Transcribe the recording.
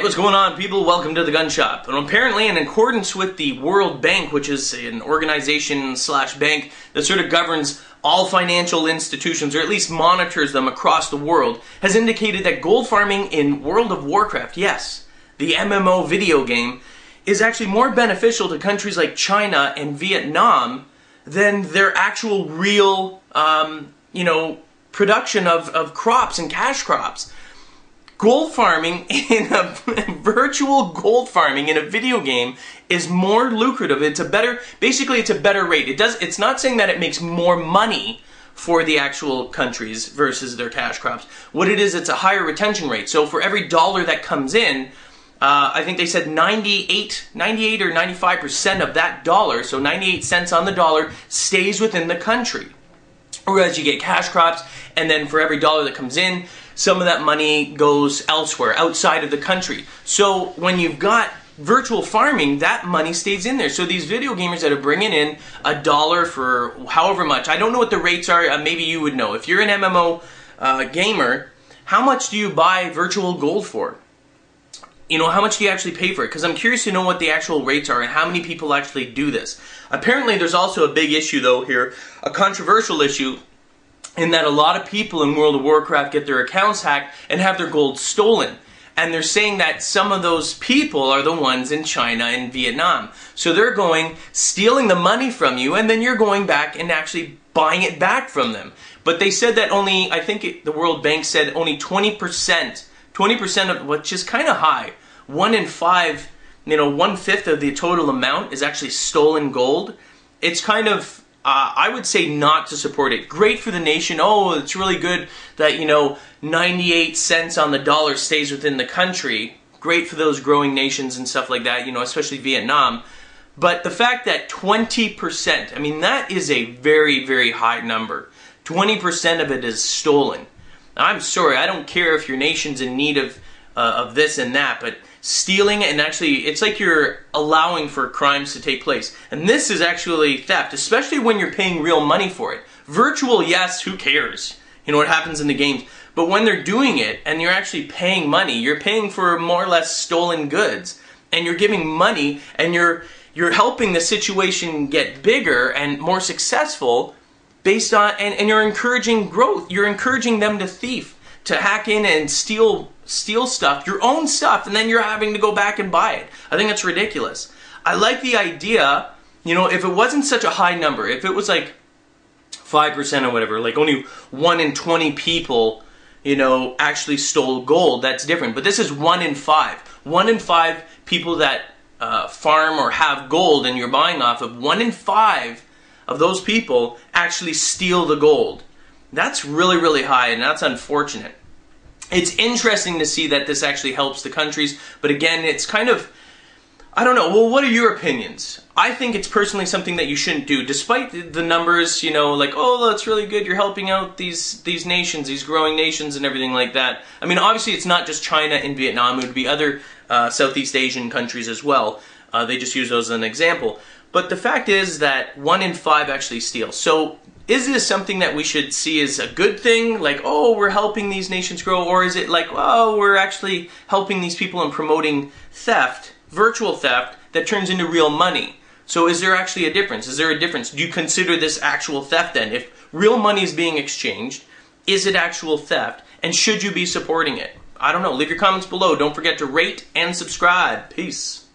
what's going on, people? Welcome to the gun shop. And apparently, in accordance with the World Bank, which is an organization slash bank that sort of governs all financial institutions, or at least monitors them across the world, has indicated that gold farming in World of Warcraft, yes, the MMO video game, is actually more beneficial to countries like China and Vietnam than their actual real, production of crops and cash crops. Gold farming in a virtual gold farming in a video game is more lucrative. It's a better, basically it's a better rate. It's not saying that it makes more money for the actual countries versus their cash crops. What it is, it's a higher retention rate. So for every dollar that comes in, I think they said 98 or 95% of that dollar, so 98 cents on the dollar, stays within the country. Whereas you get cash crops, and then for every dollar that comes in, some of that money goes elsewhere, outside of the country. So when you've got virtual farming, that money stays in there. So these video gamers that are bringing in $1 for however much, I don't know what the rates are, maybe you would know. If you're an MMO gamer, how much do you buy virtual gold for? You know, how much do you actually pay for it? Because I'm curious to know what the actual rates are and how many people actually do this. Apparently there's also a big issue though here, a controversial issue, in that a lot of people in World of Warcraft get their accounts hacked and have their gold stolen. And they're saying that some of those people are the ones in China and Vietnam. So they're going, stealing the money from you, and then you're going back and actually buying it back from them. But they said that only, I think the World Bank said only 20% of, which is kind of high, 1 in 5, 1/5 of the total amount is actually stolen gold. It's kind of, I would say not to support it. Great for the nation. Oh, it's really good that, 98 cents on the dollar stays within the country. Great for those growing nations and stuff like that, especially Vietnam. But the fact that 20%, I mean, that is a very, very high number. 20% of it is stolen. I'm sorry, I don't care if your nation's in need of this and that, but stealing, and actually, it's like you're allowing for crimes to take place. And this is actually theft, especially when you're paying real money for it. Virtual, yes, who cares? What happens in the games. But when they're doing it, and you're actually paying money, you're paying for more or less stolen goods, and you're giving money, and you're helping the situation get bigger and more successful based on, and you're encouraging growth. You're encouraging them to thief, to hack in and steal stuff, your own stuff, and then you're having to go back and buy it. I think that's ridiculous. I like the idea, if it wasn't such a high number, if it was like 5% or whatever, like only 1 in 20 people, actually stole gold, that's different. But this is 1 in 5. 1 in 5 people that farm or have gold and you're buying off of, 1 in 5 of those people actually steal the gold. That's really, really high, and that's unfortunate. It's interesting to see that this actually helps the countries, but again, it's kind of, I don't know, well, what are your opinions? I think it's personally something that you shouldn't do, despite the numbers, like, oh, that's really good, you're helping out these nations, these growing nations and everything like that. I mean, obviously it's not just China and Vietnam, it would be other Southeast Asian countries as well. They just use those as an example. But the fact is that 1 in 5 actually steal. So is this something that we should see as a good thing? Like, oh, we're helping these nations grow? Or is it like, oh, we're actually helping these people and promoting theft, virtual theft, that turns into real money? So is there actually a difference? Is there a difference? Do you consider this actual theft then? If real money is being exchanged, is it actual theft? And should you be supporting it? I don't know. Leave your comments below. Don't forget to rate and subscribe. Peace.